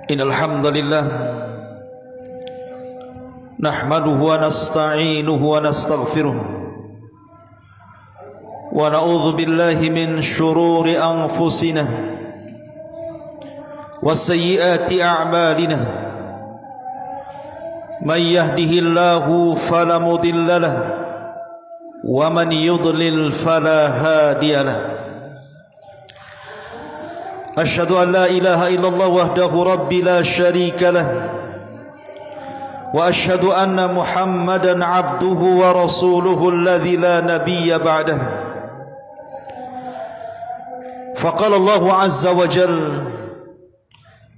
Innal hamdalillah nahmaduhu wa nasta'inuhu wa nastaghfiruh wa na'udzu billahi min shururi anfusina wa sayyiati a'malina man yahdihillahu fala mudilla lahu wa man yudlil fala hadiya lahu. Asyhadu an la ilaha illallah wahdahu rabbi la syarika lah wa asyhadu anna Muhammadan abduhu wa rasuluhu alladzi la nabiyya ba'dah. Faqala Allah azza wa jalla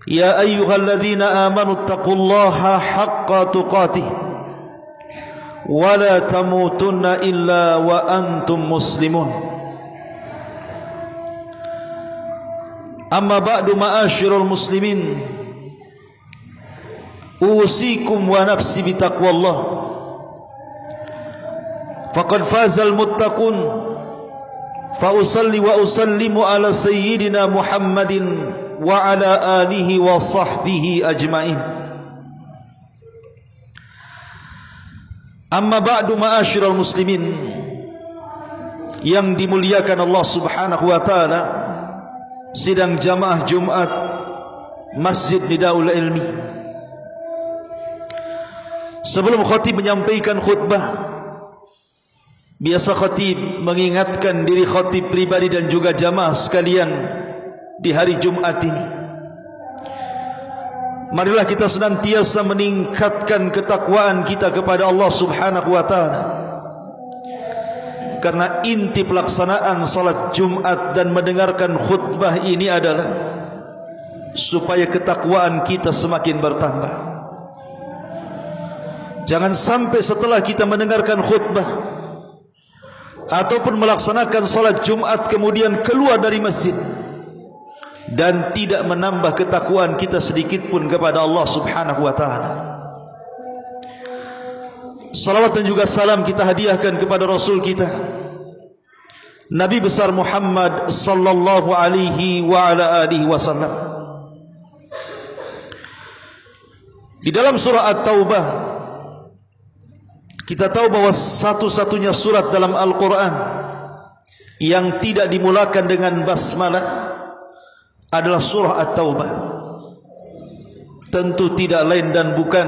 ya ayyuhalladzina amanu taqullaha haqqa tuqatih wa la tamutunna illa wa antum muslimun. Amma ba'du ma'asyiral muslimin, usikum wa nafsi bitaqwallah. Faqad fazal muttaqun. Fa usalli wa usallimu ala sayyidina Muhammadin wa ala alihi wa sahbihi ajmain. Amma ba'du ma'asyiral muslimin yang dimuliakan Allah Subhanahu wa taala, sidang jamaah Jumat Masjid Nidaul Ilmi. Sebelum khatib menyampaikan khutbah, biasa khatib mengingatkan diri khatib pribadi dan juga jamaah sekalian di hari Jumat ini. Marilah kita senantiasa meningkatkan ketakwaan kita kepada Allah Subhanahu wa taala. Karena inti pelaksanaan salat Jumat dan mendengarkan khutbah ini adalah supaya ketakwaan kita semakin bertambah. Jangan sampai setelah kita mendengarkan khutbah ataupun melaksanakan salat Jumat kemudian keluar dari masjid dan tidak menambah ketakwaan kita sedikit pun kepada Allah Subhanahu wa taala. Salawat dan juga salam kita hadiahkan kepada Rasul kita Nabi besar Muhammad sallallahu alaihi wa ala alihi wasallam. Di dalam surah At-Taubah kita tahu bahwa satu-satunya surat dalam Al-Quran yang tidak dimulakan dengan basmalah adalah surah At-Taubah. Tentu tidak lain dan bukan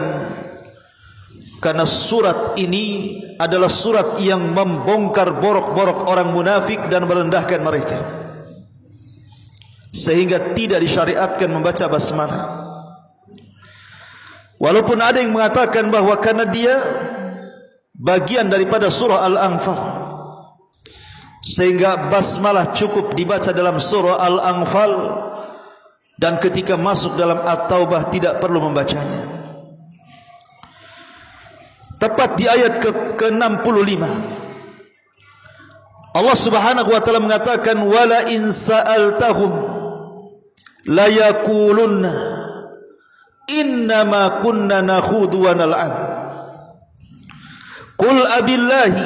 karena surat ini adalah surat yang membongkar borok-borok orang munafik dan merendahkan mereka, sehingga tidak disyariatkan membaca basmalah. Walaupun ada yang mengatakan bahwa karena dia bagian daripada surah Al-Anfal, sehingga basmalah cukup dibaca dalam surah Al-Anfal, dan ketika masuk dalam At-Taubah tidak perlu membacanya. Tepat di ayat ke-65 Allah Subhanahu wa taala mengatakan wala in sa'altahum la yaqulunna innama kunna nakhudu wa nal'ab qul abillahi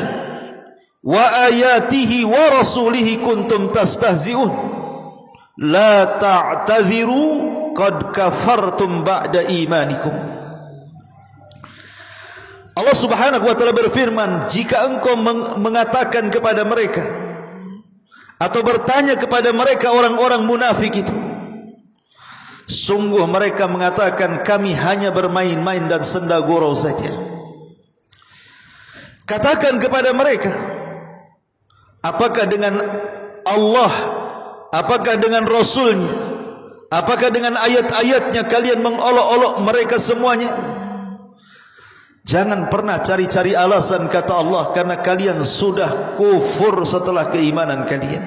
wa ayatihi wa rasulihi kuntum tastahzi'un la ta'tadhiru qad kafartum ba'da imanikum. Allah Subhanahu wa taala berfirman, jika engkau mengatakan kepada mereka atau bertanya kepada mereka orang-orang munafik itu, sungguh mereka mengatakan kami hanya bermain-main dan senda gurau saja. Katakan kepada mereka, apakah dengan Allah, apakah dengan Rasulnya, apakah dengan ayat-ayatnya kalian mengolok-olok mereka semuanya? Jangan pernah cari-cari alasan, kata Allah, karena kalian sudah kufur setelah keimanan kalian.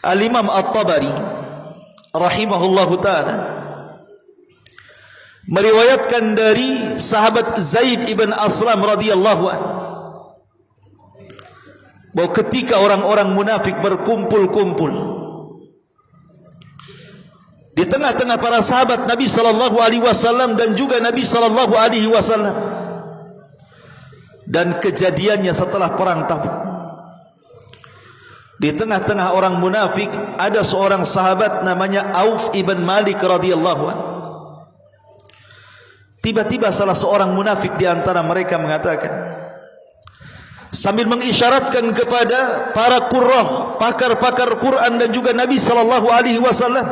Al-Imam At-Tabari rahimahullahu ta'ala meriwayatkan dari sahabat Zaid ibn Aslam radhiyallahu anhu bahwa ketika orang-orang munafik berkumpul-kumpul di tengah-tengah para sahabat Nabi sallallahu alaihi wasallam dan juga Nabi sallallahu alaihi wasallam, dan kejadiannya setelah perang Tabuk, Di tengah-tengah orang munafik ada seorang sahabat namanya Auf ibn Malik radhiyallahu anhu. Tiba-tiba salah seorang munafik di antara mereka mengatakan, sambil mengisyaratkan kepada para qurrah, pakar-pakar Quran dan juga Nabi sallallahu alaihi wasallam,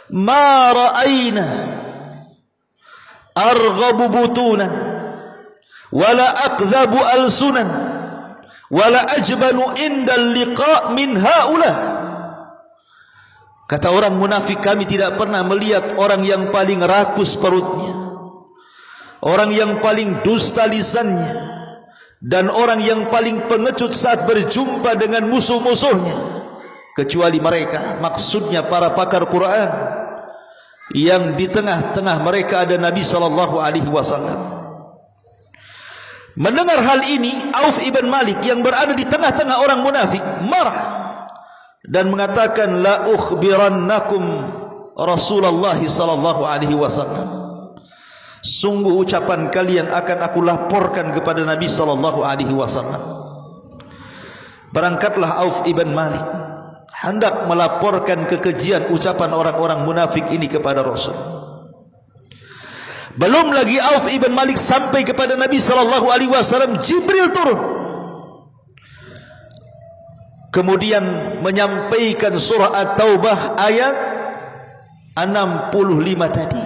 "Ma ra'ayna arghabu butunan wala aqdhabu alsunan wala ajbalu indal liqa' min haula." Kata orang munafik, kami tidak pernah melihat orang yang paling rakus perutnya, orang yang paling dusta lisannya, dan orang yang paling pengecut saat berjumpa dengan musuh-musuhnya, kecuali mereka. Maksudnya para pakar Quran, yang di tengah-tengah mereka ada Nabi sallallahu alaihi wasallam. Mendengar hal ini, Auf ibn Malik yang berada di tengah-tengah orang munafik marah dan mengatakan, la ukhbirannakum Rasulullah sallallahu alaihi wasallam. Sungguh ucapan kalian akan aku laporkan kepada Nabi sallallahu alaihi wasallam. Berangkatlah Auf ibn Malik hendak melaporkan kekejian ucapan orang-orang munafik ini kepada Rasul. Belum lagi Auf ibn Malik sampai kepada Nabi sallallahu alaihi wasallam, Jibril turun, kemudian menyampaikan surah At-Taubah ayat 65 tadi.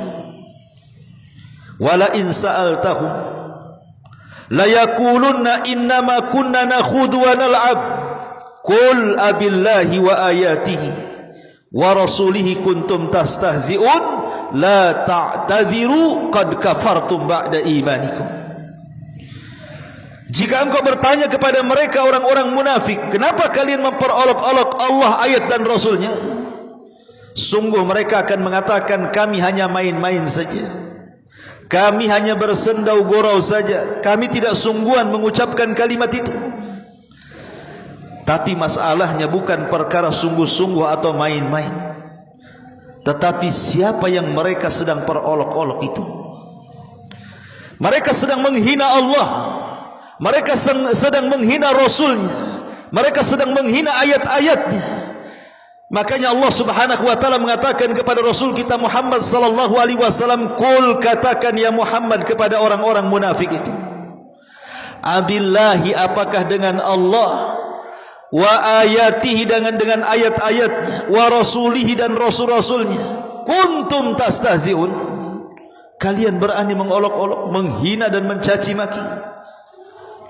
Wala in sa'altahum la yaqulunna innama kunna nakhudhu wa nal'ab qul abillahi wa ayatihi wa rasulihi kuntum tastahzi'un la ta'tadhiru qad kafartum ba'da imanikum. Jika engkau bertanya kepada mereka orang-orang munafik, kenapa kalian memperolok-olok Allah, ayat dan Rasulnya? Sungguh mereka akan mengatakan, kami hanya main-main saja, kami hanya bersendau gurau saja, kami tidak sungguhan mengucapkan kalimat itu. Tapi masalahnya bukan perkara sungguh-sungguh atau main-main, tetapi siapa yang mereka sedang perolok-olok itu. Mereka sedang menghina Allah, mereka sedang menghina Rasulnya, mereka sedang menghina ayat-ayatnya. Makanya Allah subhanahu wa ta'ala mengatakan kepada Rasul kita Muhammad sallallahu alaihi wasallam, qul, katakan ya Muhammad kepada orang-orang munafik itu, abillahi, apakah dengan Allah, wa ayatihi, dengan ayat-ayatnya, wa rasulihi, dan rasul-rasulnya, kuntum tastahzi'un, kalian berani mengolok-olok, menghina dan mencaci maki.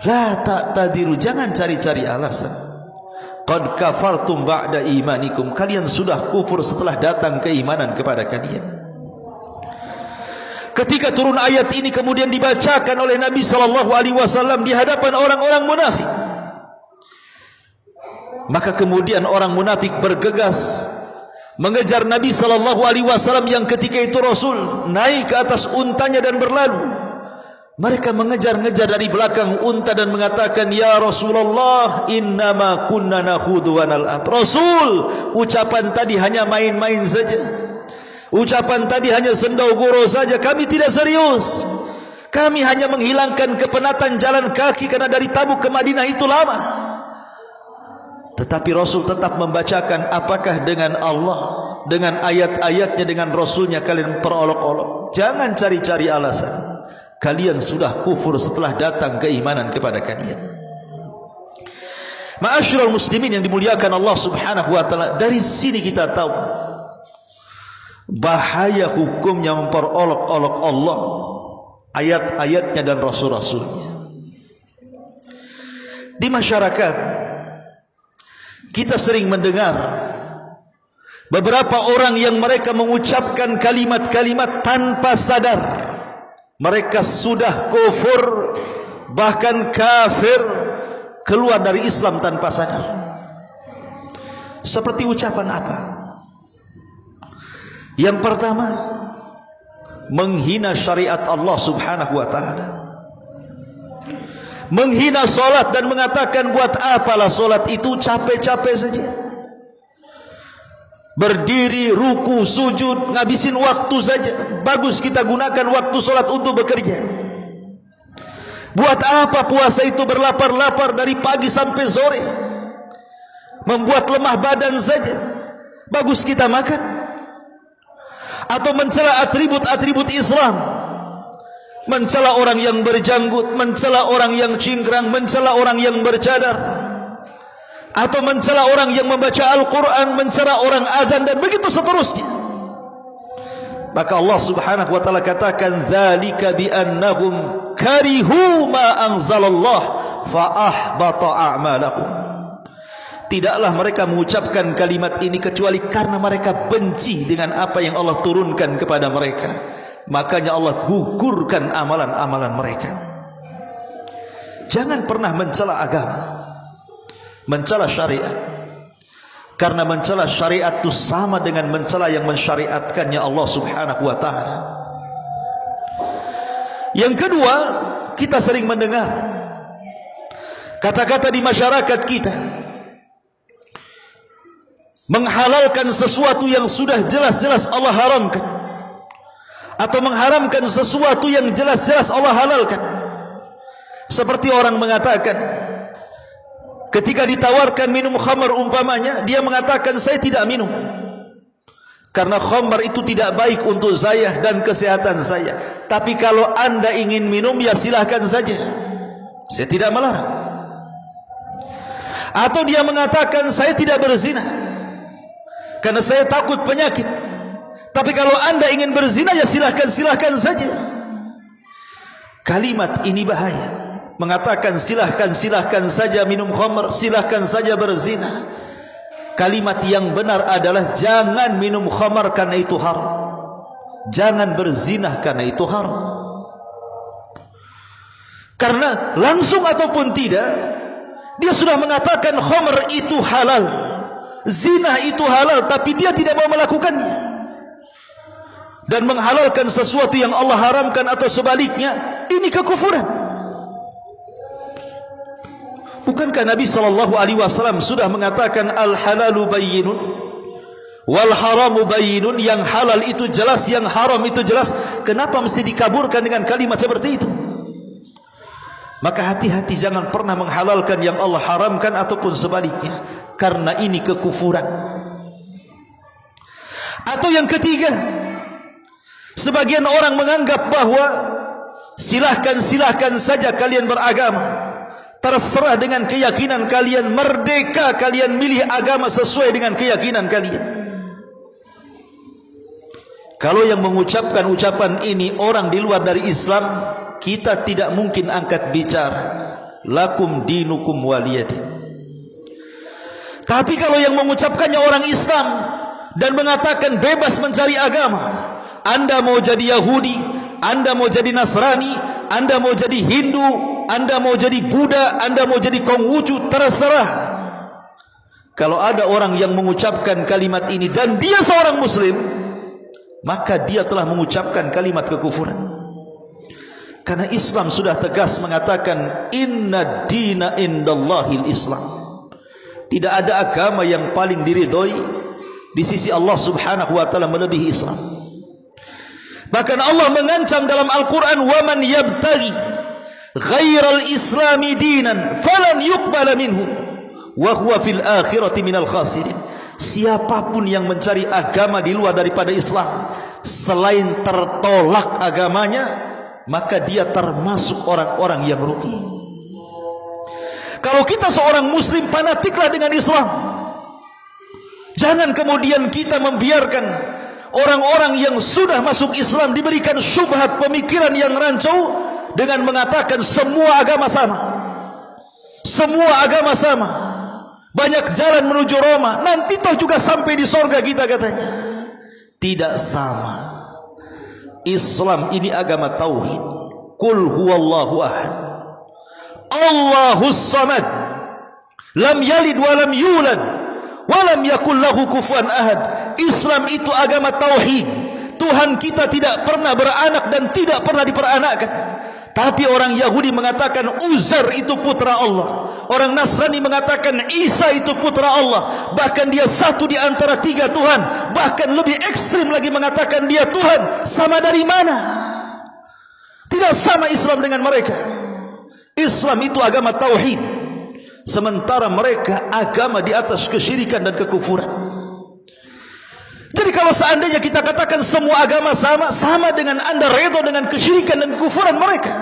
La ta'tadiru, jangan cari-cari alasan. Qad kafartum ba'da imanikum, kalian sudah kufur setelah datang keimanan kepada kalian. Ketika turun ayat ini kemudian dibacakan oleh Nabi sallallahu alaihi wasallam di hadapan orang-orang munafik, maka kemudian orang munafik bergegas mengejar Nabi sallallahu alaihi wasallam yang ketika itu Rasul naik ke atas untanya dan berlalu. Mereka mengejar-ngejar dari belakang unta dan mengatakan, ya Rasulullah, innama kunna nakhudhu wa nal'ab. Rasul, ucapan tadi hanya main-main saja, ucapan tadi hanya sendau gurau saja, kami tidak serius, kami hanya menghilangkan kepenatan jalan kaki karena dari Tabuk ke Madinah itu lama. Tetapi Rasul tetap membacakan, apakah dengan Allah, dengan ayat-ayatnya, dengan Rasulnya kalian perolok-olok? Jangan cari-cari alasan, kalian sudah kufur setelah datang keimanan kepada kalian. Ma'asyiral muslimin yang dimuliakan Allah subhanahu wa ta'ala, dari sini kita tahu bahaya hukumnya memperolok-olok Allah, ayat-ayatnya dan rasul-rasulnya. Di masyarakat kita sering mendengar beberapa orang yang mereka mengucapkan kalimat-kalimat tanpa sadar mereka sudah kufur, bahkan kafir, keluar dari Islam tanpa sadar. Seperti ucapan apa? Yang pertama, menghina syariat Allah subhanahu wa ta'ala, menghina solat dan mengatakan, buat apalah solat itu, capek-capek saja, berdiri, ruku, sujud, ngabisin waktu saja. Bagus kita gunakan waktu solat untuk bekerja. Buat apa puasa itu berlapar-lapar dari pagi sampai sore? membuat lemah badan saja bagus kita makan, atau mencela atribut-atribut Islam, mencela orang yang berjanggut, mencela orang yang cingkrang, mencela orang yang bercadar, atau mencela orang yang membaca Al-Quran, mencela orang azan, dan begitu seterusnya. Maka Allah Subhanahu wa taala katakan, dzalika bi annahum karihu ma anzalallah fa ahbata a'malahum. Tidaklah mereka mengucapkan kalimat ini kecuali karena mereka benci dengan apa yang Allah turunkan kepada mereka. Makanya Allah gugurkan amalan-amalan mereka. Jangan pernah mencela agama, mencela syariat. Karena mencela syariat itu sama dengan mencela yang mensyariatkannya Allah Subhanahu wa taala. Yang kedua, kita sering mendengar kata-kata di masyarakat kita menghalalkan sesuatu yang sudah jelas-jelas Allah haramkan, atau mengharamkan sesuatu yang jelas-jelas Allah halalkan. Seperti orang mengatakan, ketika ditawarkan minum khamar umpamanya, dia mengatakan saya tidak minum karena khamar itu tidak baik untuk saya dan kesehatan saya. Tapi kalau anda ingin minum, ya silahkan saja, saya tidak melarang. Atau dia mengatakan saya tidak berzina karena saya takut penyakit. Tapi kalau anda ingin berzina, ya silahkan saja. Kalimat ini bahaya. Mengatakan silahkan saja minum khamr, silahkan saja berzina. Kalimat yang benar adalah jangan minum khamr karena itu haram, jangan berzina karena itu haram. Karena langsung ataupun tidak, dia sudah mengatakan khamr itu halal, zina itu halal, tapi dia tidak mau melakukannya dan menghalalkan sesuatu yang Allah haramkan atau sebaliknya. Ini kekufuran. Bukankah Nabi SAW sudah mengatakan al-halalu bayyinun wal haramu bayyinun? Yang halal itu jelas, yang haram itu jelas. Kenapa mesti dikaburkan dengan kalimat seperti itu? Maka hati-hati, jangan pernah menghalalkan yang Allah haramkan ataupun sebaliknya, karena ini kekufuran. Atau yang ketiga, sebagian orang menganggap bahwa silahkan saja kalian beragama, terserah dengan keyakinan kalian, merdeka kalian milih agama sesuai dengan keyakinan kalian. Kalau yang mengucapkan ucapan ini orang di luar dari Islam, kita tidak mungkin angkat bicara. Lakum dinukum waliyadin. Tapi kalau yang mengucapkannya orang Islam dan mengatakan bebas mencari agama, anda mau jadi Yahudi, anda mau jadi Nasrani, anda mau jadi Hindu, anda mau jadi Buddha, anda mau jadi Konghucu, terserah. Kalau ada orang yang mengucapkan kalimat ini dan dia seorang Muslim, maka dia telah mengucapkan kalimat kekufuran. Karena Islam sudah tegas mengatakan inna dina indallahil Islam. Tidak ada agama yang paling diridhoi di sisi Allah Subhanahu wa taala melebihi Islam. Bahkan Allah mengancam dalam Al-Quran, وَمَنْ يَبْتَغِي غَيْرَ الْإِسْلَامِ دِينًا فَلَنْ يُقْبَلَ مِنْهُ وَهُوَ فِي الْآخِرَةِ مِنَ الْخَاسِرِينَ. Siapapun yang mencari agama di luar daripada Islam, selain tertolak agamanya, maka dia termasuk orang-orang yang rugi. Kalau kita seorang Muslim, fanatiklah dengan Islam. Jangan kemudian kita membiarkan orang-orang yang sudah masuk Islam diberikan syubhat pemikiran yang rancau dengan mengatakan semua agama sama, semua agama sama, banyak jalan menuju Roma, nanti toh juga sampai di sorga kita, katanya. Tidak sama. Islam ini agama tauhid. Qul huwallahu ahad, Allahus samad, lam yalid walam yulad walam yakul lahu kufuwan ahad. Islam itu agama tauhid. Tuhan kita tidak pernah beranak dan tidak pernah diperanakkan. Tapi orang Yahudi mengatakan Uzair itu putra Allah, orang Nasrani mengatakan Isa itu putra Allah. Bahkan dia satu di antara tiga Tuhan. Bahkan lebih ekstrim lagi mengatakan dia Tuhan. Sama dari mana? Tidak sama Islam dengan mereka. Islam itu agama tauhid. sementara mereka agama di atas kesyirikan dan kekufuran. Jadi kalau seandainya kita katakan semua agama sama dengan Anda redha dengan kesyirikan dan kekufuran mereka,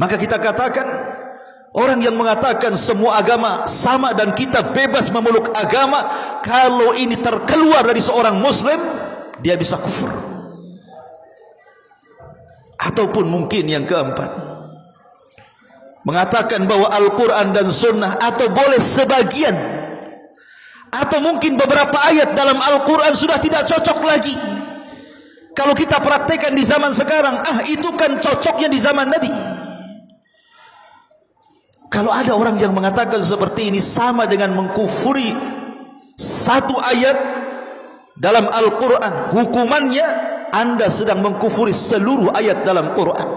maka kita katakan orang yang mengatakan semua agama sama dan kita bebas memeluk agama, kalau ini terkeluar dari seorang muslim, dia bisa kufur. Ataupun mungkin yang keempat, mengatakan bahwa Al-Quran dan Sunnah, atau boleh sebagian, atau mungkin beberapa ayat dalam Al-Quran sudah tidak cocok lagi. Kalau kita praktekkan di zaman sekarang, itu kan cocoknya di zaman Nabi. Kalau ada orang yang mengatakan seperti ini, sama dengan mengkufuri satu ayat dalam Al-Quran. Hukumannya Anda sedang mengkufuri seluruh ayat dalam Quran.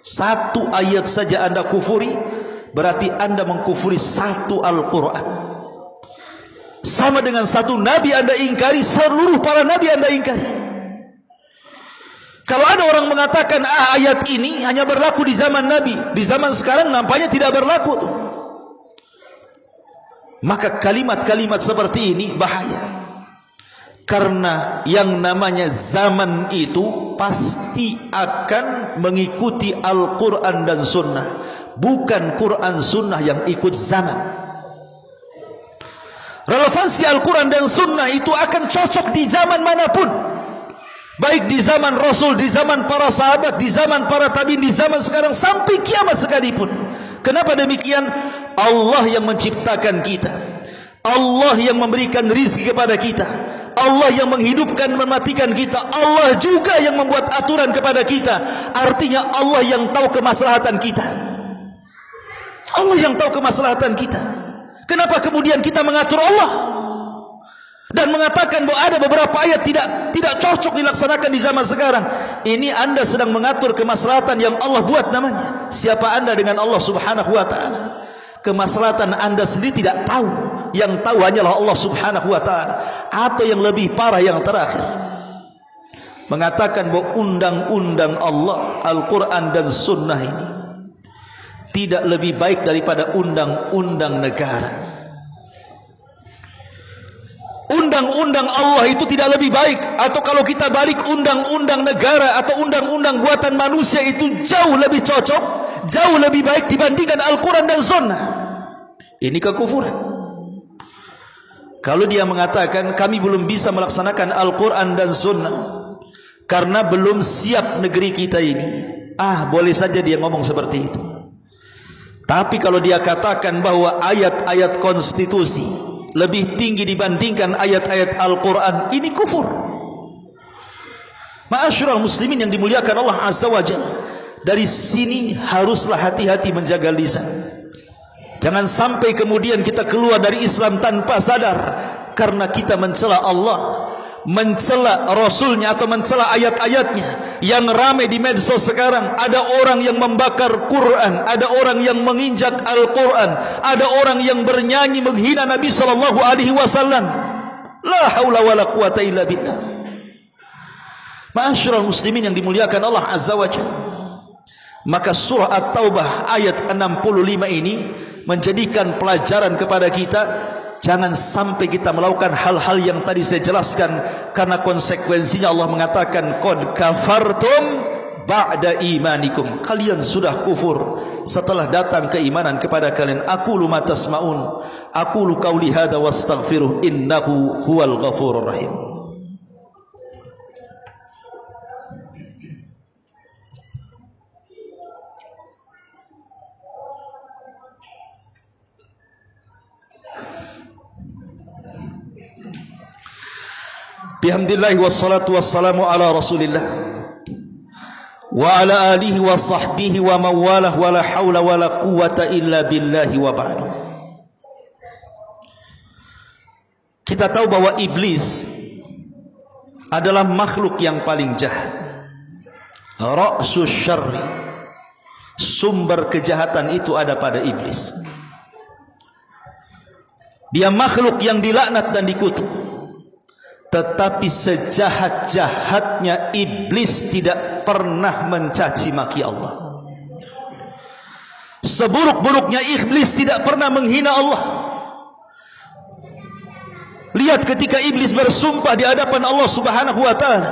Satu ayat saja Anda kufuri, berarti Anda mengkufuri satu Al-Quran. Sama dengan satu Nabi Anda ingkari, seluruh para Nabi Anda ingkari. Kalau ada orang mengatakan ayat ini hanya berlaku di zaman Nabi, di zaman sekarang nampaknya tidak berlaku tuh. Maka kalimat-kalimat seperti ini bahaya. Karena yang namanya zaman itu pasti akan mengikuti Al-Quran dan Sunnah, bukan Quran Sunnah yang ikut zaman. Relevansi Al-Quran dan Sunnah itu akan cocok di zaman manapun, baik di zaman Rasul, di zaman para sahabat, di zaman para tabi'in, di zaman sekarang, sampai kiamat sekalipun. Kenapa demikian? Allah yang menciptakan kita, Allah yang memberikan rizki kepada kita, Allah yang menghidupkan, mematikan kita, Allah juga yang membuat aturan kepada kita. Artinya Allah yang tahu kemaslahatan kita, Allah yang tahu kemaslahatan kita. Kenapa kemudian kita mengatur Allah dan mengatakan bahwa ada beberapa ayat tidak cocok dilaksanakan di zaman sekarang? Ini Anda sedang mengatur kemaslahatan yang Allah buat namanya. Siapa Anda dengan Allah Subhanahu wa taala? Kemaslahatan Anda sendiri tidak tahu. Yang tahu hanyalah Allah Subhanahu wa taala. Atau yang lebih parah, yang terakhir, mengatakan bahwa undang-undang Allah, Al-Quran dan Sunnah ini tidak lebih baik daripada undang-undang negara. Undang-undang Allah itu tidak lebih baik, atau kalau kita balik, undang-undang negara atau undang-undang buatan manusia itu jauh lebih cocok, jauh lebih baik dibandingkan Al-Quran dan Sunnah. Ini kekufuran. Kalau dia mengatakan kami belum bisa melaksanakan Al-Quran dan Sunnah karena belum siap negeri kita ini, boleh saja dia ngomong seperti itu. Tapi kalau dia katakan bahwa ayat-ayat konstitusi lebih tinggi dibandingkan ayat-ayat Al-Quran, ini kufur. Ma'asyiral muslimin yang dimuliakan Allah Azza wa Jalla, dari sini haruslah hati-hati menjaga lisan. Jangan sampai kemudian kita keluar dari Islam tanpa sadar karena kita mencela Allah, mencela Rasulnya, atau mencela ayat-ayatnya. Yang ramai di medsos sekarang, ada orang yang membakar Quran, ada orang yang menginjak Al-Quran, ada orang yang bernyanyi menghina Nabi SAW. La haula wa la quwata illa billah. Ma'asyiral muslimin yang dimuliakan Allah Azza wa Jalla, maka surah At-Taubah ayat 65 ini menjadikan pelajaran kepada kita. Jangan sampai kita melakukan hal-hal yang tadi saya jelaskan, karena konsekuensinya Allah mengatakan qad kafartum ba'da imanikum, kalian sudah kufur setelah datang keimanan kepada kalian. Aqulu ma tasma'un, aqulu qauli hadza wastaghfiruh, innahu huwal ghafurur rahim. Bihamdillah wassalatu wassalamu ala Rasulillah wa ala alihi wa sahbihi wa mawalah, wa la hawla wa la quwata illa billahi wa ba'du. Kita tahu bahwa iblis adalah makhluk yang paling jahat. Ra'sus syarri, sumber kejahatan itu ada pada iblis. Dia makhluk yang dilaknat dan dikutuk. Tetapi sejahat-jahatnya iblis tidak pernah mencaci maki Allah. Seburuk-buruknya iblis tidak pernah menghina Allah. Lihat ketika iblis bersumpah di hadapan Allah Subhanahu wa taala.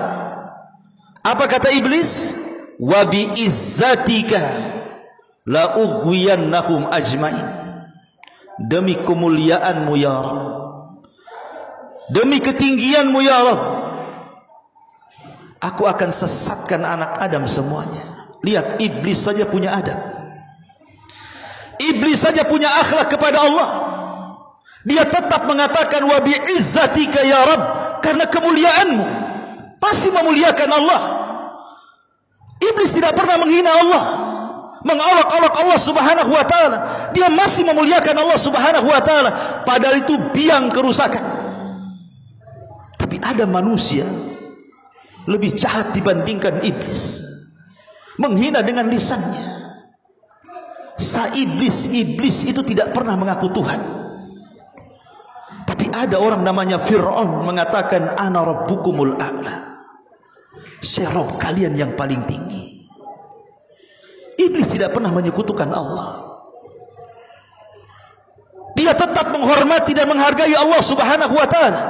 Apa kata iblis? Wa bi izzatika la ughwiyannahum ajmain. Demi kemuliaanmu ya Rabb, demi ketinggianmu ya Rabb, aku akan sesatkan anak Adam semuanya. Lihat, iblis saja punya adab. Iblis saja punya akhlak kepada Allah. Dia tetap mengatakan wa bi izzatika ya Rabb, karena kemuliaanmu. Pasti memuliakan Allah. Iblis tidak pernah menghina Allah, mengolok-olok Allah Subhanahu wa taala. Dia masih memuliakan Allah Subhanahu wa taala, padahal itu biang kerusakan. Tapi ada manusia lebih jahat dibandingkan iblis, menghina dengan lisannya. Iblis itu tidak pernah mengaku Tuhan. Tapi ada orang namanya Fir'aun mengatakan ana rabbukumul a'la, saya Rabb kalian yang paling tinggi. Iblis tidak pernah menyekutukan Allah. Dia tetap menghormati dan menghargai Allah Subhanahu wa taala.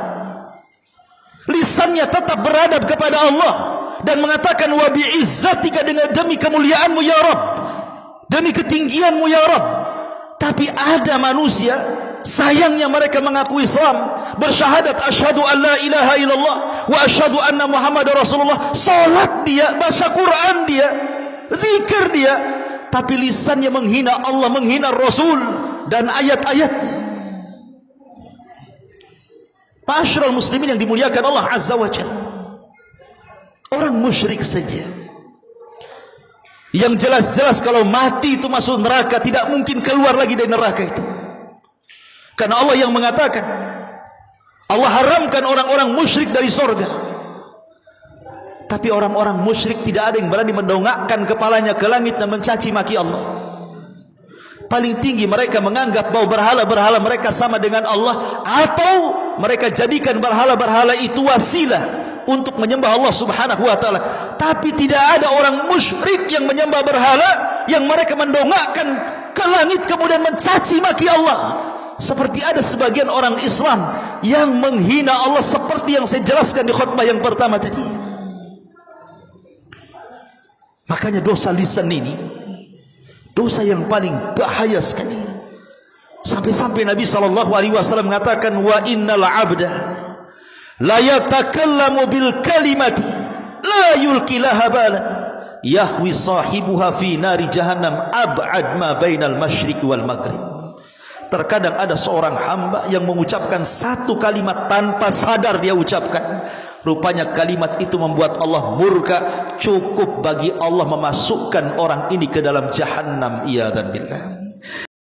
Lisannya tetap beradab kepada Allah dan mengatakan wa bi izzatika, dengan demi kemuliaanmu ya Rabb, demi ketinggianmu ya Rabb. Tapi ada manusia, sayangnya mereka mengaku Islam, bersyahadat asyhadu an la ilaha illallah wa asyhadu anna Muhammadar Rasulullah, salat dia, baca Quran dia, zikir dia, tapi lisannya menghina Allah, menghina Rasul dan ayat-ayatnya. Ma'asyiral muslimin yang dimuliakan Allah Azza wa Jalla, orang musyrik saja yang jelas-jelas kalau mati itu masuk neraka, tidak mungkin keluar lagi dari neraka itu. Karena Allah yang mengatakan, Allah haramkan orang-orang musyrik dari surga. Tapi orang-orang musyrik tidak ada yang berani mendongakkan kepalanya ke langit dan mencaci maki Allah. Paling tinggi mereka menganggap bahwa berhala-berhala mereka sama dengan Allah, atau mereka jadikan berhala-berhala itu wasilah untuk menyembah Allah Subhanahu wa taala. Tapi tidak ada orang musyrik yang menyembah berhala yang mereka mendongakkan ke langit kemudian mencaci maki Allah. Seperti ada sebagian orang Islam yang menghina Allah seperti yang saya jelaskan di khutbah yang pertama tadi. Makanya dosa lisan ini dosa yang paling bahaya sekali. Sampai-sampai Nabi SAW mengatakan wa innal abda la yatakallamu bil kalimati la yulqi laha balan yahwi sahibuha fi nari jahannam ab'ad ma bainal masyriqi wal maghrib. Terkadang ada seorang hamba yang mengucapkan satu kalimat tanpa sadar dia ucapkan, rupanya kalimat itu membuat Allah murka. Cukup bagi Allah memasukkan orang ini ke dalam jahannam. Iyadzan billah.